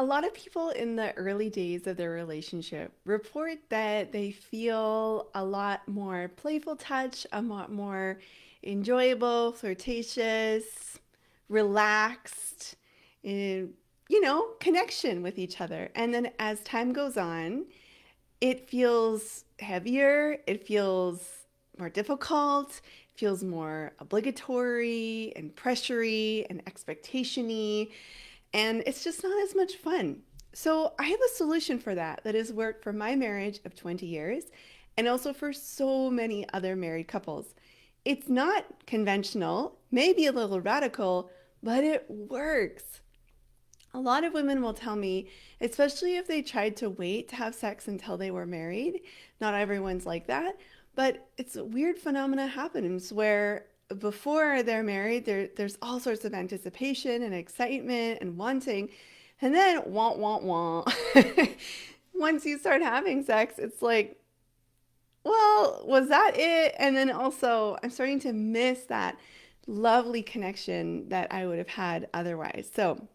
A lot of people in the early days of their relationship report that they feel a lot more playful touch, a lot more enjoyable, flirtatious, relaxed, and, connection with each other. And then as time goes on, it feels heavier, it feels more difficult, it feels more obligatory and pressury and expectation-y, and it's just not as much fun. So I have a solution for that that has worked for my marriage of 20 years and also for so many other married couples. It's not conventional, maybe a little radical, but it works. A lot of women will tell me, especially if they tried to wait to have sex until they were married. Not everyone's like that, but it's a weird phenomena happens where before they're married, there's all sorts of anticipation and excitement and wanting, and then want, want, want. Once you start having sex, it's like, well, was that it? And then also, I'm starting to miss that lovely connection that I would have had otherwise. So,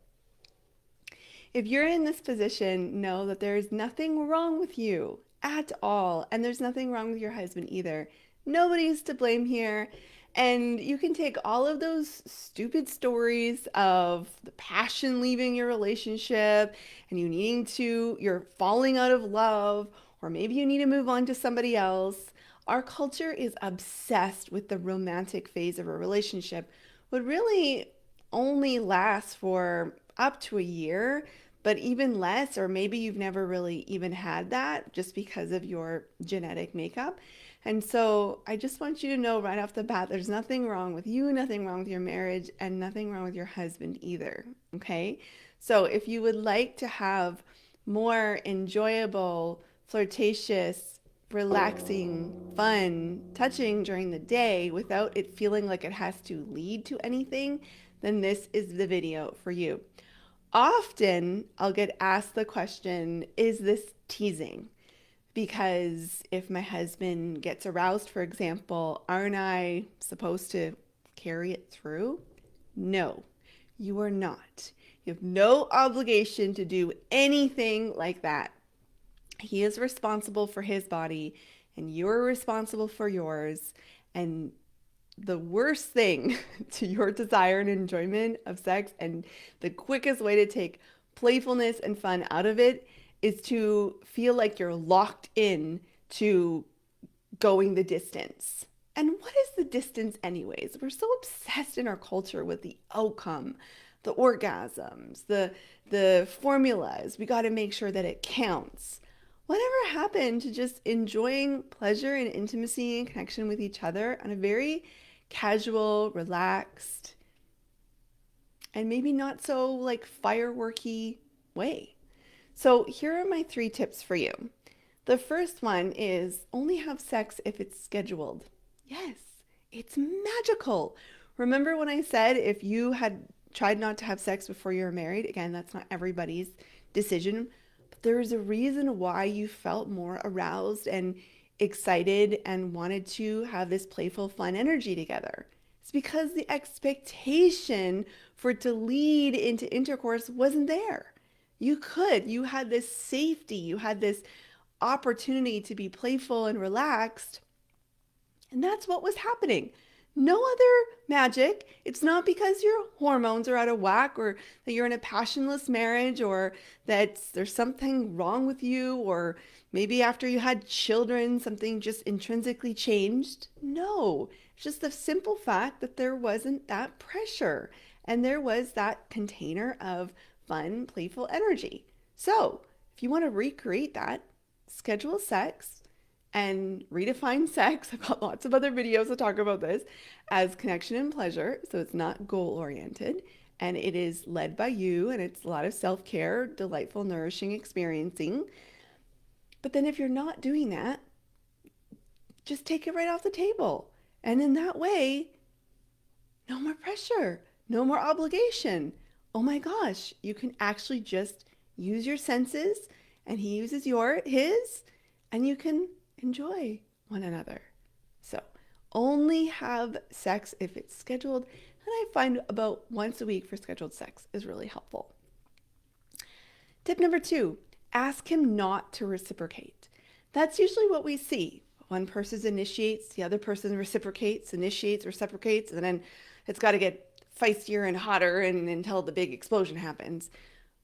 if you're in this position, know that there's nothing wrong with you at all. And there's nothing wrong with your husband either. Nobody's to blame here. And you can take all of those stupid stories of the passion leaving your relationship and you're falling out of love, or maybe you need to move on to somebody else. Our culture is obsessed with the romantic phase of a relationship, would really only lasts for up to a year, but even less, or maybe you've never really even had that just because of your genetic makeup. And so I just want you to know right off the bat there's nothing wrong with you, nothing wrong with your marriage, and nothing wrong with your husband either. Okay? So if you would like to have more enjoyable, flirtatious, relaxing, fun, touching during the day without it feeling like it has to lead to anything, then this is the video for you. Often I'll get asked the question, is this teasing? Because if my husband gets aroused, for example, aren't I supposed to carry it through? No, you are not. You have no obligation to do anything like that. He is responsible for his body, and you're responsible for yours. And the worst thing to your desire and enjoyment of sex, and the quickest way to take playfulness and fun out of it, is to feel like you're locked in to going the distance. And what is the distance, anyways? We're so obsessed in our culture with the outcome, the orgasms, the formulas. We got to make sure that it counts. Whatever happened to just enjoying pleasure and intimacy and connection with each other on a very casual, relaxed, and maybe not so like fireworky way? So here are my 3 tips for you. The first one is only have sex if it's scheduled. Yes, it's magical. Remember when I said if you had tried not to have sex before you were married? Again, that's not everybody's decision, but there is a reason why you felt more aroused and excited and wanted to have this playful, fun energy together. It's because the expectation for it to lead into intercourse wasn't there. You had this safety, you had this opportunity to be playful and relaxed, and that's what was happening. No other magic. It's not because your hormones are out of whack, or that you're in a passionless marriage, or that there's something wrong with you, or maybe after you had children, something just intrinsically changed. No, it's just the simple fact that there wasn't that pressure and there was that container of fun, playful energy. So, if you want to recreate that, schedule sex and redefine sex. I've got lots of other videos that talk about this as connection and pleasure. So it's not goal oriented, and it is led by you, and it's a lot of self care, delightful, nourishing experiencing. But then if you're not doing that, just take it right off the table. And in that way, no more pressure, no more obligation. Oh my gosh, you can actually just use your senses, and he uses his, and you can enjoy one another. So only have sex if it's scheduled. And I find about once a week for scheduled sex is really helpful. Tip number 2, ask him not to reciprocate. That's usually what we see. One person initiates, the other person reciprocates, initiates, reciprocates, and then it's got to get feistier and hotter until the big explosion happens.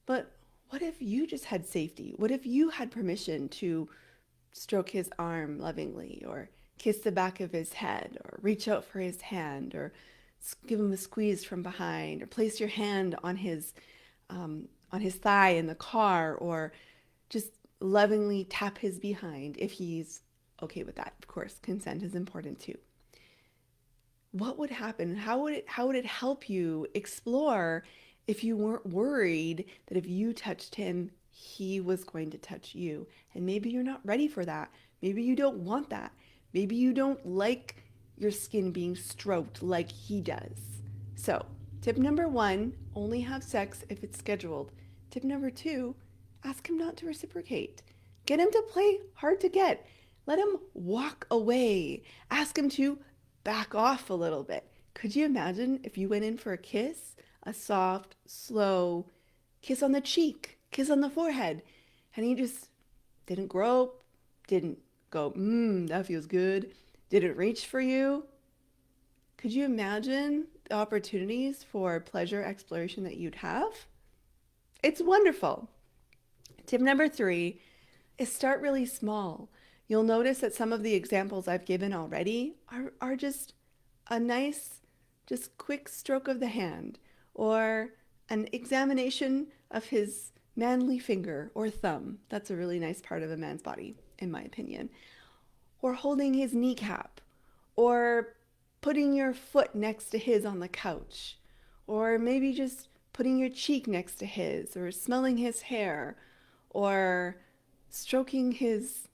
But what if you just had safety? What if you had permission to stroke his arm lovingly, or kiss the back of his head, or reach out for his hand, or give him a squeeze from behind, or place your hand on his thigh in the car, or just lovingly tap his behind if he's okay with that. Of course, consent is important too. What would happen? How would it help you explore if you weren't worried that if you touched him, he was going to touch you? And maybe you're not ready for that. Maybe you don't want that. Maybe you don't like your skin being stroked like he does. So, tip number 1, only have sex if it's scheduled. Tip number 2, ask him not to reciprocate. Get him to play hard to get. Let him walk away. Ask him to back off a little bit. Could you imagine if you went in for a kiss, a soft, slow kiss on the cheek, kiss on the forehead, and he just didn't grope, didn't go, that feels good, didn't reach for you? Could you imagine the opportunities for pleasure exploration that you'd have? It's wonderful. Tip number 3 is start really small. You'll notice that some of the examples I've given already are just a nice, just quick stroke of the hand, or an examination of his manly finger or thumb. That's a really nice part of a man's body, in my opinion. Or holding his kneecap, or putting your foot next to his on the couch, or maybe just putting your cheek next to his, or smelling his hair, or stroking his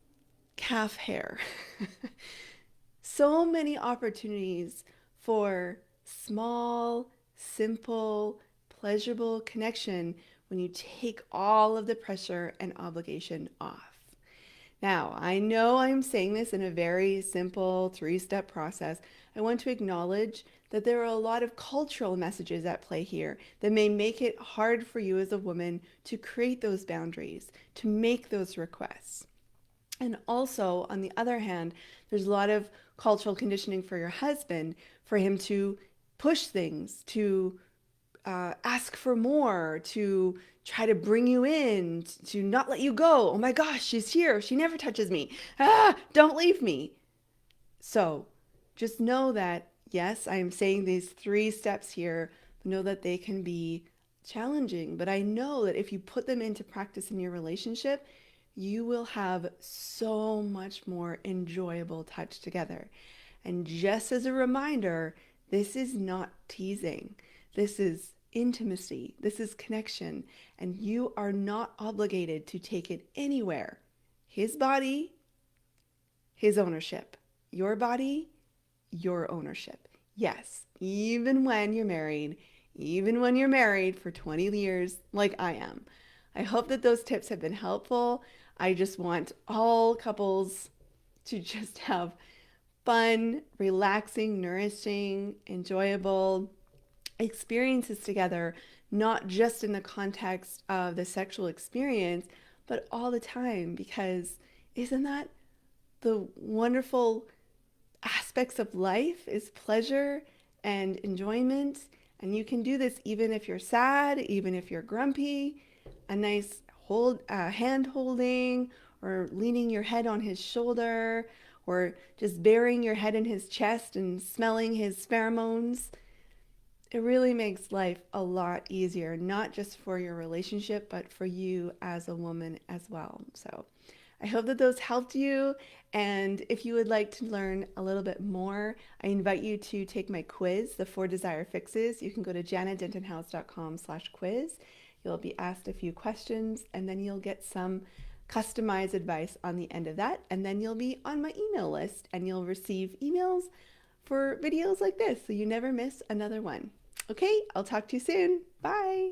calf hair. So many opportunities for small, simple, pleasurable connection when you take all of the pressure and obligation off. Now, I know I'm saying this in a very simple 3-step process. I want to acknowledge that there are a lot of cultural messages at play here that may make it hard for you as a woman to create those boundaries, to make those requests. And also, on the other hand, there's a lot of cultural conditioning for your husband for him to push things, to ask for more, to try to bring you in, to not let you go. Oh my gosh, she's here. She never touches me. Don't leave me. So just know that, yes, I am saying these 3 steps here. Know that they can be challenging, but I know that if you put them into practice in your relationship, you will have so much more enjoyable touch together. And just as a reminder, this is not teasing. This is intimacy. This is connection. And you are not obligated to take it anywhere. His body, his ownership. Your body, your ownership. Yes, even when you're married, for 20 years like I am. I hope that those tips have been helpful. I just want all couples to just have fun, relaxing, nourishing, enjoyable experiences together, not just in the context of the sexual experience, but all the time, because isn't that the wonderful aspects of life is pleasure and enjoyment? And you can do this even if you're sad, even if you're grumpy. A nice hand holding, or leaning your head on his shoulder, or just burying your head in his chest and smelling his pheromones. It really makes life a lot easier, not just for your relationship, but for you as a woman as well. So I hope that those helped you. And if you would like to learn a little bit more, I invite you to take my quiz, the 4 Desire Fixes. You can go to jannadentonhowes.com/quiz. You'll be asked a few questions, and then you'll get some customized advice on the end of that. And then you'll be on my email list, and you'll receive emails for videos like this, so you never miss another one. Okay, I'll talk to you soon. Bye.